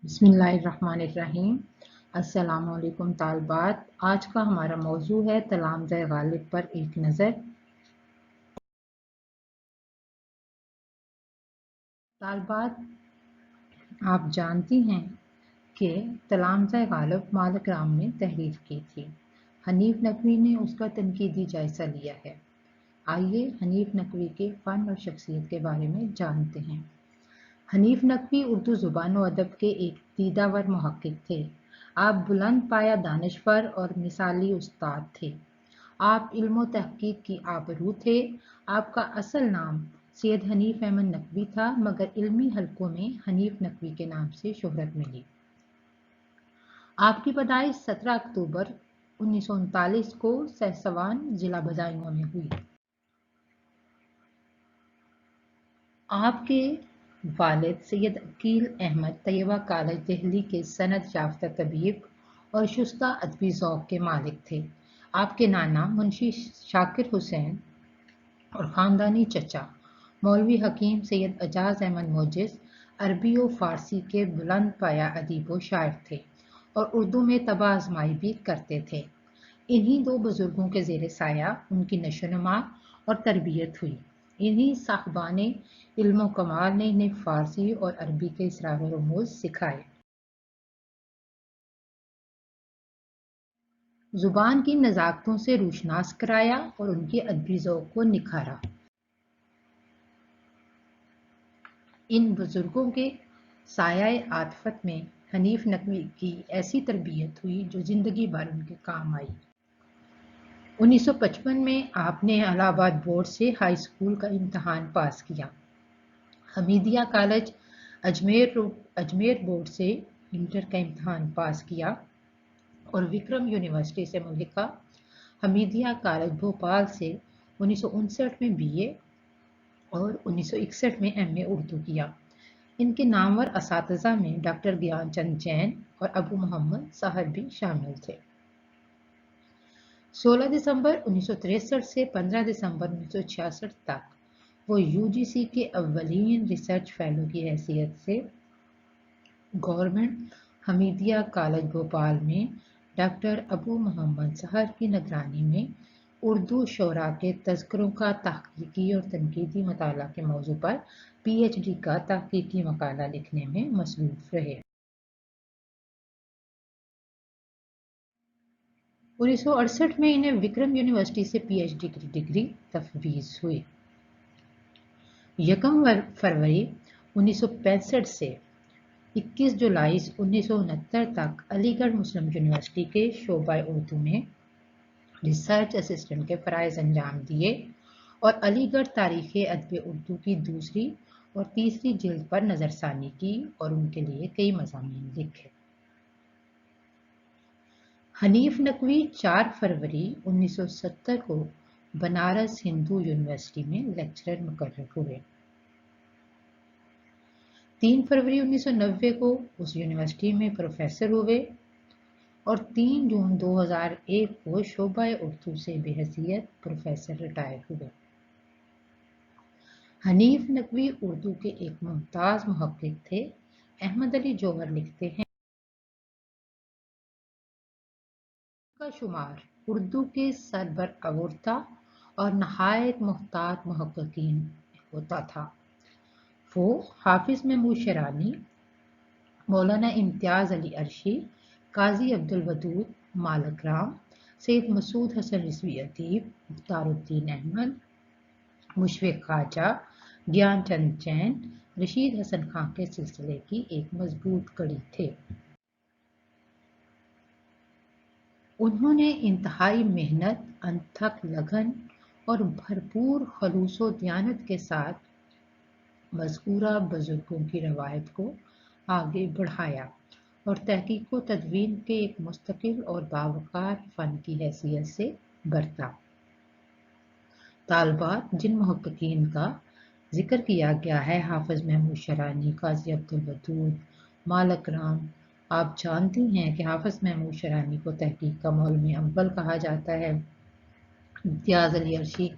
बिस्मिल्लाहिर्रहमानिर्रहीम। अस्सलाम वालेकुम तालबात। आज का हमारा मौजू है तलामज़ गालिब पर एक नज़र। तालबात, आप जानती हैं कि तलामज़ गालिब मालिक राम ने तहरीर की थी। हनीफ नकवी ने उसका तनकीदी जायज़ा लिया है। आइए हनीफ नकवी के फ़न और शख्सियत के बारे में जानते हैं। हनीफ नकवी उर्दू ज़ुबान व अदब के एक दीदावर मुहक्किक थे। आप बुलंद पाया दानिशवर और मिसाली उस्ताद थे। आप इल्म व तहकीक की आबरू थे। आपका असल नाम सैयद हनीफ अहमद नकवी था, मगर इल्मी हलकों में हनीफ नकवी के नाम से शोहरत मिली। आपकी पैदाइश 17 अक्टूबर 1939 को सहसवान जिला बदायूं में हुई। आपके वालिद सैयद अकील अहमद तैयबा कॉलेज दिल्ली के सनद याफ्ता तबीब और शुस्ता अदबी ज़ौक़ के मालिक थे। आपके नाना मुंशी शाकिर हुसैन और ख़ानदानी चचा मौलवी हकीम सैयद एजाज अहमद मोजिज़ अरबी और फ़ारसी के बुलंद पाया अदीब व शायर थे और उर्दू में तबा आज़माई भी करते थे। इन्हीं दो बुजुर्गों के ज़ेर साया उनकी नशोनुमा और तरबियत हुई। इन्हीं साहबाने इल्म कमाल ने इन्हें फ़ारसी और अरबी के इसरार व रमूज़ सिखाए। ज़ुबान की नज़ाकतों से रूशनास कराया और उनके अदबी ज़ौक़ को निखारा। इन बुजुर्गों के साया आतफत में हनीफ नकवी की ऐसी तरबियत हुई जो ज़िंदगी भर उनके काम आई। 1955 में आपने इलाहाबाद बोर्ड से हाई स्कूल का इम्तहान पास किया। हमीदिया कॉलेज अजमेर बोर्ड से इंटर का इम्तहान पास किया और विक्रम यूनिवर्सिटी से मुल्हिका हमीदिया कॉलेज भोपाल से 1959 में बीए और 1961 में एमए उर्दू किया। इनके नामवर असातिज़ा में डॉक्टर ज्ञानचंद जैन और अबू मोहम्मद साहर भी शामिल थे। 16 दिसंबर 1963 से 15 दिसंबर 1966 तक वो यूजीसी के अव्वलीन रिसर्च फेलो की हैसियत से गवर्नमेंट हमीदिया कॉलेज भोपाल में डॉक्टर अबू मोहम्मद सहर की निगरानी में उर्दू शोरा के तज़किरों का तहकीकी और तनकीदी मताला के मौजू पर पीएचडी का तहकीकी मकाला लिखने में मसरूफ़ रहे। 1968 में इन्हें विक्रम यूनिवर्सिटी से पीएचडी की डिग्री तफवीज़ हुई। 1 फरवरी 1965 से 21 जुलाई 1969 तक अलीगढ़ मुस्लिम यूनिवर्सिटी के शोबा उर्दू में रिसर्च असिस्टेंट के फ़राइज़ अंजाम दिए और अलीगढ़ तारीख़ अदब उर्दू की दूसरी और तीसरी जिल्द पर नज़रसानी की और उनके लिए कई मज़ामीन लिखे। हनीफ नकवी 4 फरवरी 1970 को बनारस हिंदू यूनिवर्सिटी में लेक्चरर मुकर्रर हुए। 3 फरवरी 1990 को उस यूनिवर्सिटी में प्रोफेसर हुए और 3 जून 2001 को शोबा उर्दू से बेहसियत प्रोफेसर रिटायर हुए। हनीफ नकवी उर्दू के एक मुमताज़ मुहक्किक थे। अहमद अली जौहर लिखते हैं का शुमार उर्दू के सरबर अवुर्ता और नहायत मुहतात मुहक्किकीन होता था। वो हाफिज महमूद शरानी, मौलाना इम्तियाज़ अली अर्शी, काजी अब्दुल वदूद मालिक राम, सैयद मसूद हसन रिजवी अदीब, मुख्तारुद्दीन अहमद, मुशफ़िक़ ख्वाजा, ज्ञानचंद जैन, रशीद हसन खां के सिलसिले की एक मजबूत कड़ी थे। उन्होंने इंतहाई मेहनत, अनथक लगन और भरपूर खलूस व दियानत के साथ मज़कूरा बुजुर्गों की रवायत को आगे बढ़ाया और तहकीक व तदवीन के एक मुस्तकिल और बावकार फ़न की हैसियत से बरता। तालबात, जिन मुहक्किकीन का जिक्र किया गया है, हाफिज महमूद शरानी, काजी अब्दुल वदूद, मालिक राम, आप जानती हैं कि हाफिज महमूद शरानी को तहकीक का मौलवी अव्वल कहा जाता है। इम्तियाज़ अली अर्शी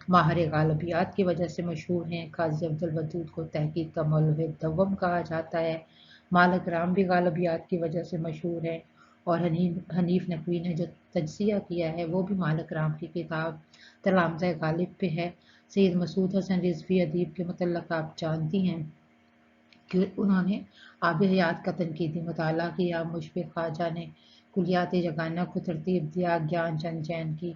माहिर गालिबियात की वजह से मशहूर हैं। काजी अब्दुल वदूद को तहकीक का मौलवी दव्वम कहा जाता है। मालिक राम भी गालिबियात की वजह से मशहूर है, और हनीफ नकवी ने जो तजज़िया किया है वो भी मालिक राम की किताब तलामज़ा गालिब पे है। सैयद मसूद हसन रिजवी अदीब के मतलब आप जानती हैं कि उन्होंने आब हयात का तनकीदी मुताला किया। मुशफ़िक़ ख़वाजा ने कुलियात जगाना को तरतीब दिया। ज्ञान चंद जैन की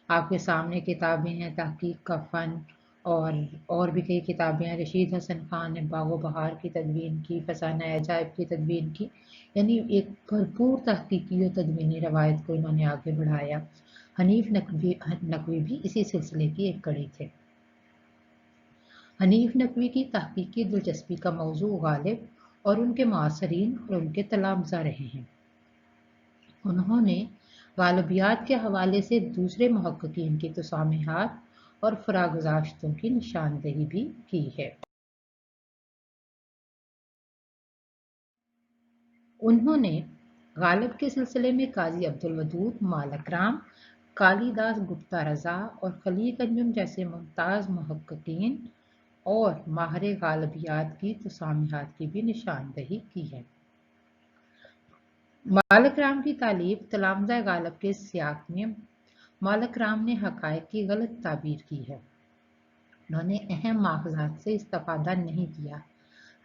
आपके सामने किताबें हैं, तहक़ीक़ का फ़न, और भी कई किताबें हैं। रशीद हसन ख़ान ने बाग़ो बहार की तदवीन की, फ़साना अजाइब की तदवीन की, यानी एक भरपूर तहक़ीक़ी और तदवीनी रवायत को इन्होंने आगे बढ़ाया। हनीफ नकवी भी इसी सिलसिले की एक कड़ी थे। हनीफ नकवी की तहक़ीक़ी दिलचस्पी का मौज़ू गालिब और उनके मुआसरीन और उनके तलामज़ा रहे हैं। उन्होंने गालिबियात के हवाले से दूसरे मुहक्किकीन की तसामीहात और फरागुज़ाश्तों की निशानदेही भी की है। उन्होंने गालिब के सिलसिले में काजी अब्दुल वदूद, मालक राम, कालिदास गुप्ता रज़ा और खलीक अंजुम जैसे मुमताज़ मुहक्किकीन और माहिर गालिबियात की तसामीहात की भी निशानदेही की है। मालिक राम की तालीफ तलामज़ा गालिब के सियाक में मालिक राम ने हक़ाइक़ की गलत ताबीर की है। उन्होंने अहम माख़ज़ात से इस्तिफ़ादा नहीं किया।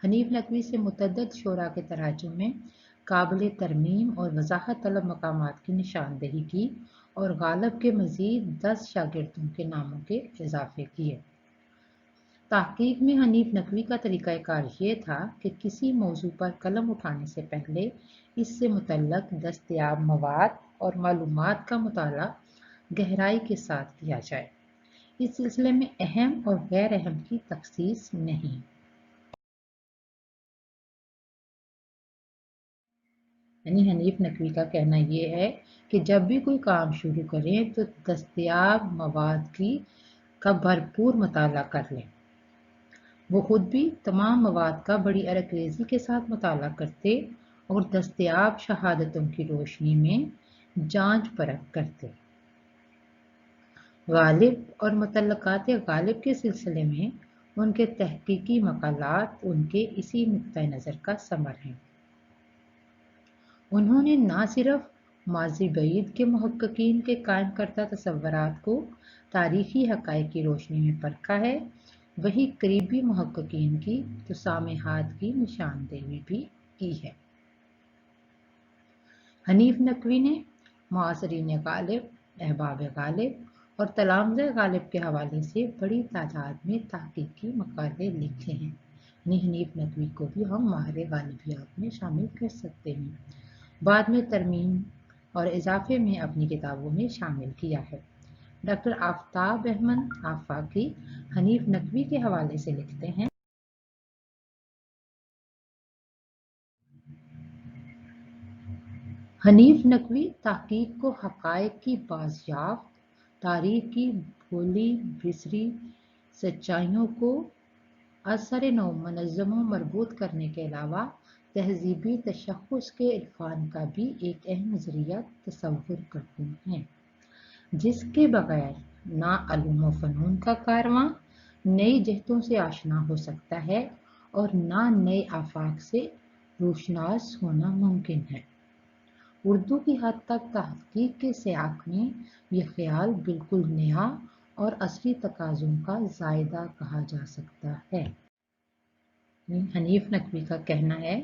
हनीफ नकवी से मुतअद्दिद शोरा के तराजुम में काबिल तरमीम और वज़ाहत तलब मकामात की निशानदेही की और गालिब के मज़ीद 10 शागिर्दों के नामों के इज़ाफ़े किए। तहक़ीक़ में हनीफ नकवी का तरीक़ाकार ये था कि किसी मौज़ू पर कलम उठाने से पहले इससे मुतल्लक़ दस्तयाब मवाद और मालूमात का मुताला गहराई के साथ किया जाए। इस सिलसिले में अहम और गैर अहम की तख़सीस नहीं। यानी हनीफ नकवी का कहना ये है कि जब भी कोई काम शुरू करें तो दस्तयाब मवाद का भरपूर मुताला कर लें। वो खुद भी तमाम मवाद का बड़ी अरकरेज़ी के साथ मुताला करते और दस्तयाब शहादतों की रोशनी में जांच परख करते। गालिब और मुतल्लक़ात गालिब के सिलसिले में उनके तहक़ीक़ी मक़ालात उनके इसी नुक्ता नज़र का समर हैं। उन्होंने न सिर्फ माज़ी बईद के मुहक्किकीन के कायम करदा तसव्वुरात को तारीख़ी हक़ाइक़ की रोशनी में परखा है, वहीं करीबी मुहक्किकीन की तसामीहात की निशानदेही भी की है। हनीफ नकवी ने मुआसरीन गालिब, अहबाब गालिब और तलामज़ा गालिब के हवाले से बड़ी तादाद में तहक़ीक़ी मक़ाले लिखे हैं। हनीफ नकवी को भी हम माहिर गालिबियात में शामिल कर सकते हैं। बाद में तरमीम और इजाफे में अपनी किताबों में शामिल किया है। डॉक्टर आफ़ताब अहमद आफ़ाक़ी हनीफ नकवी के हवाले से लिखते हैं, हनीफ नकवी तहक़ीक़ को हक़ाइक़ की बाज़याफ़्त, तारीख़ की भोली बिसरी सच्चाइयों को असर नौ मनज़्ज़म व मरबूत करने के अलावा तहज़ीबी तशख़्ख़ुस के इरफ़ान का भी एक अहम ज़रिया तस्वुर करते हैं, जिसके बग़ैर ना अलूम व फ़नून का कारवां नई जहतों से आशना हो सकता है और ना नए आफ़ाक़ से रोशनास होना मुमकिन है। उर्दू की हद तक तहक़ीक़ के सियाक़ में यह ख़याल बिल्कुल नया और असली तकाज़ों का ज़ायदा कहा जा सकता है। हनीफ नकवी का कहना है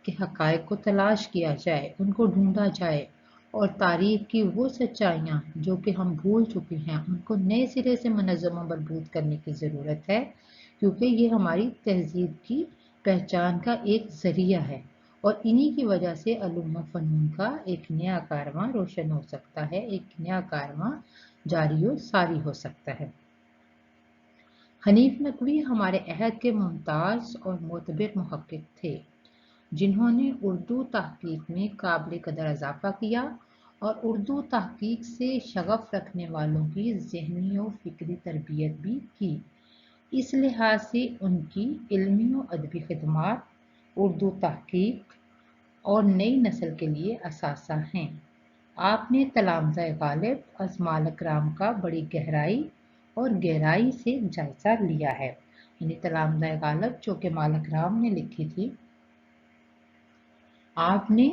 कि हक़ाइक़ को तलाश किया जाए, उनको ढूंढा जाए और तारीख़ की वो सच्चाइयाँ जो कि हम भूल चुके हैं उनको नए सिरे से मनज़्ज़म व मरबूत करने की ज़रूरत है, क्योंकि ये हमारी तहज़ीब की पहचान का एक ज़रिया है और इन्हीं की वजह से अलूम व फ़नून का एक नया कारवां रोशन हो सकता है, एक नया कारवां जारी व सारी हो सकता है। हनीफ नकवी हमारे अहद के मुमताज़ और मोतबर मुहक्किक थे, जिन्होंने उर्दू तहक़ीक़ में काबिल कदर इज़ाफ़ा किया और उर्दू तहक़ीक़ से शग़फ़ रखने वालों की ज़हनी और फ़िक्री तरबियत भी की। इस लिहाज से उनकी इल्मी और अदबी ख़िदमात उर्दू तहक़ीक़ और नई नस्ल के लिए असासा हैं। आपने तलामज़ा गालिब और मालिक राम का बड़ी गहराई से जायज़ा लिया है। यानी तलामज़ा गालिब जो कि मालिक राम ने लिखी थी, آپ نے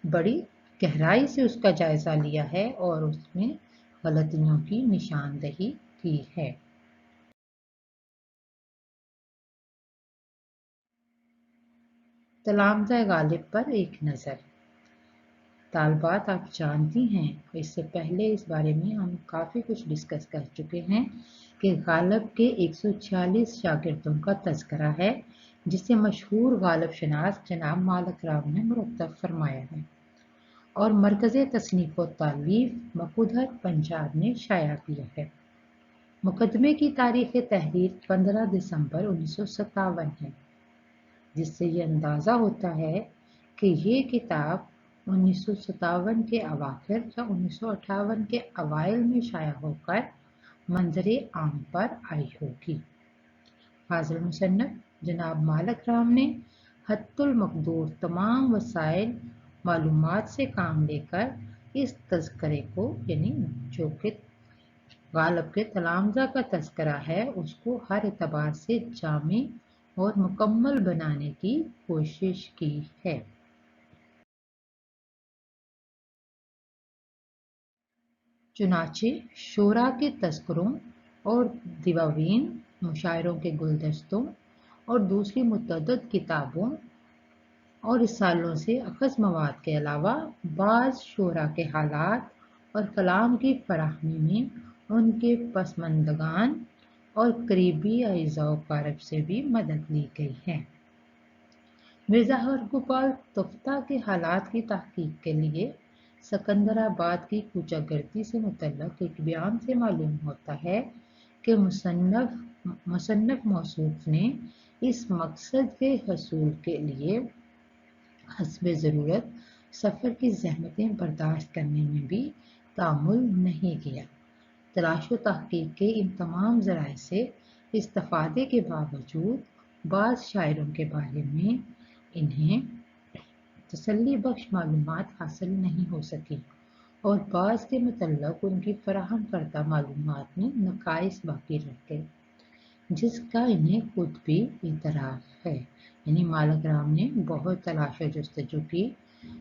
بڑی گہرائی سے اس کا جائزہ لیا ہے اور اس میں غلطیوں کی نشاندہی کی ہے۔ تلامذہ غالب پر ایک نظر۔ طالبات آپ جانتی ہیں، اس سے پہلے اس بارے میں ہم کافی کچھ ڈسکس کر چکے ہیں کہ غالب کے 146 شاگردوں کا تذکرہ ہے، جسے مشہور غالب شناس جناب مالک رام نے مرتب فرمایا ہے اور مرکز تصنیف و تالیف مقودھر پنجاب نے شائع کیا ہے۔ مقدمے کی تاریخ تحریر 15 دسمبر 1957 ہے، جس سے یہ اندازہ ہوتا ہے کہ یہ کتاب 1957 کے اواخر یا 1958 کے اوائل میں شائع ہو کر منظر عام پر آئی ہوگی۔ فاضل مصنف جناب مالک رام نے حد المقدور تمام وسائل معلومات سے کام لے کر اس تذکرے کو، یعنی جو کہ غالب کے تلامذہ کا تذکرہ ہے، اس کو ہر اعتبار سے جامع اور مکمل بنانے کی کوشش کی ہے۔ چنانچہ شعراء کے تذکروں اور دواوین، مشاعروں کے گلدستوں اور دوسری متعدد کتابوں اور رسالوں سے اخذ مواد کے علاوہ بعض شعراء کے حالات اور کلام کی فراہمی میں ان کے پسماندگان اور قریبی اعزاء و اقارب سے بھی مدد لی گئی ہے۔ مرزا ہرگوپال تفتہ کے حالات کی تحقیق کے لیے سکندر آباد کی کوچہ گردی سے متعلق ایک بیان سے معلوم ہوتا ہے کہ مصنف موصوف نے اس مقصد کے حصول کے لیے حسب ضرورت سفر کی زحمتیں برداشت کرنے میں بھی تامل نہیں کیا۔ تلاش و تحقیق کے ان تمام ذرائع سے استفادے کے باوجود بعض شاعروں کے بارے میں انہیں تسلی بخش معلومات حاصل نہیں ہو سکی اور بعض کے متعلق ان کی فراہم کردہ معلومات میں نقائص باقی رہ گئے، جس کا انہیں خود بھی اعتراف ہے۔ یعنی مالک رام نے بہت تلاش و جستجو کی،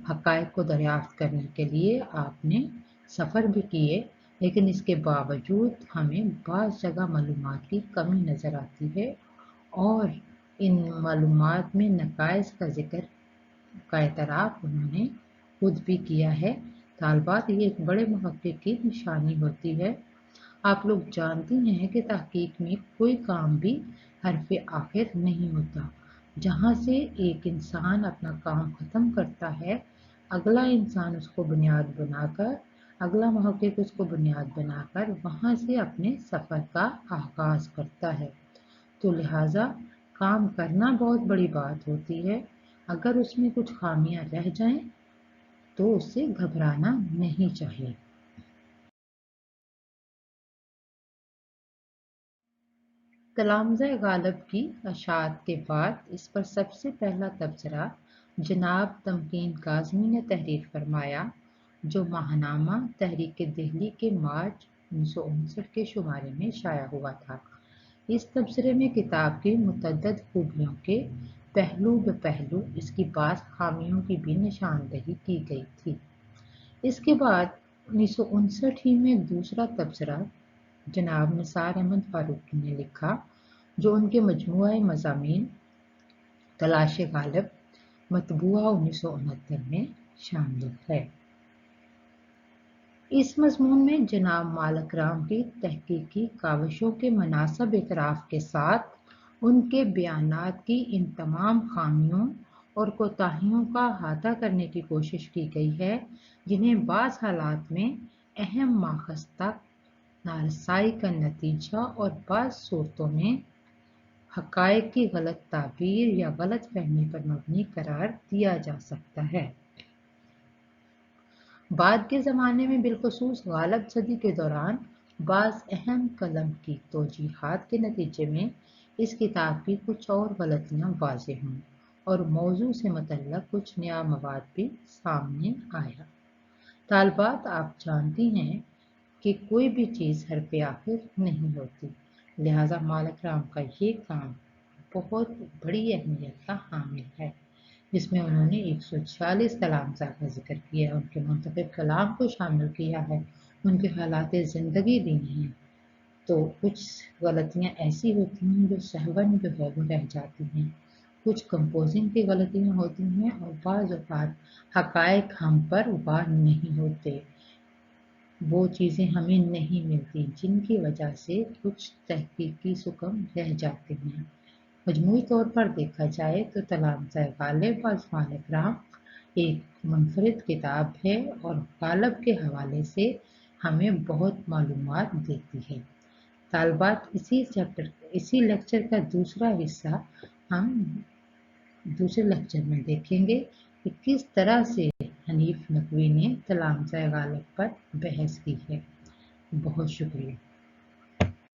حقائق کو دریافت کرنے کے لیے آپ نے سفر بھی کیے، لیکن اس کے باوجود ہمیں بعض جگہ معلومات کی کمی نظر آتی ہے اور ان معلومات میں نقائص کا ذکر کا اعتراف انہوں نے خود بھی کیا ہے۔ طالبات، یہ ایک بڑے محقق کی نشانی ہوتی ہے۔ آپ لوگ جانتی ہیں کہ تحقیق میں کوئی کام بھی حرف آخر نہیں ہوتا۔ جہاں سے ایک انسان اپنا کام ختم کرتا ہے، اگلا انسان اس کو بنیاد بنا کر، اگلا محقق اس کو بنیاد بنا کر وہاں سے اپنے سفر کا آغاز کرتا ہے۔ تو لہٰذا کام کرنا بہت بڑی بات ہوتی ہے۔ اگر اس میں کچھ خامیاں رہ جائیں تو اس سے گھبرانا نہیں چاہیے۔ تلامذہ غالب کی اشاعت کے بعد اس پر سب سے پہلا تبصرہ جناب تمکین کاظمی نے تحریر فرمایا، جو ماہنامہ تحریک دہلی کے مارچ 1959 کے شمارے میں شائع ہوا تھا۔ اس تبصرے میں کتاب کی متعدد خوبیوں کے پہلو بہ پہلو اس کی بعض خامیوں کی بھی نشاندہی کی گئی تھی۔ اس کے بعد 1959 ہی میں دوسرا تبصرہ جناب نثار احمد فاروقی نے لکھا، جو ان کے مجموعہ مضامین تلاش غالب مطبوعہ 1969 میں شامل ہے۔ اس مضمون میں جناب مالک رام کی تحقیقی کاوشوں کے مناسب اعتراف کے ساتھ ان کے بیانات کی ان تمام خامیوں اور کوتاہیوں کا احاطہ کرنے کی کوشش کی گئی ہے، جنہیں بعض حالات میں اہم ماخذ تک نارسائی کا نتیجہ اور بعض صورتوں میں حقائق کی غلط تعبیر یا غلط فہمی پر مبنی قرار دیا جا سکتا ہے۔ بعد کے زمانے میں بالخصوص غالب صدی کے دوران بعض اہم قلم کی توجیحات کے نتیجے میں اس کتاب کی کچھ اور غلطیاں واضح ہوئیں اور موضوع سے متعلق کچھ نیا مواد بھی سامنے آیا۔ طالبات، آپ جانتی ہیں کہ کوئی بھی چیز حرف آخر نہیں ہوتی، لہٰذا مالک رام کا یہ کام بہت بڑی اہمیت کا حامل ہے۔ जिसमें उन्होंने 146 तलामज़ा का जिक्र किया है, उनके मुंतखब कलाम को शामिल किया है, उनके हालात ज़िंदगी दी हैं। तो कुछ गलतियाँ ऐसी होती हैं जो सहवन जो है वो रह जाती हैं, कुछ कंपोजिंग की गलतियाँ होती हैं और बाज़ औक़ात हक़ाइक़ हम पर वार नहीं होते, वो चीज़ें हमें नहीं मिलती जिनकी वजह से कुछ तहकीकी सुकम रह जाते हैं। मजमूई तौर पर देखा जाए तो तलामज़ा ग़ालिब अज़मान इकराम एक मुनफ़रिद किताब है और ग़ालिब के हवाले से हमें बहुत मालूमात देती है। तालबात इसी लेक्चर का दूसरा हिस्सा हम दूसरे लेक्चर में देखेंगे कि किस तरह से हनीफ नकवी ने तलामज़ा ग़ालिब पर बहस की है। बहुत शुक्रिया।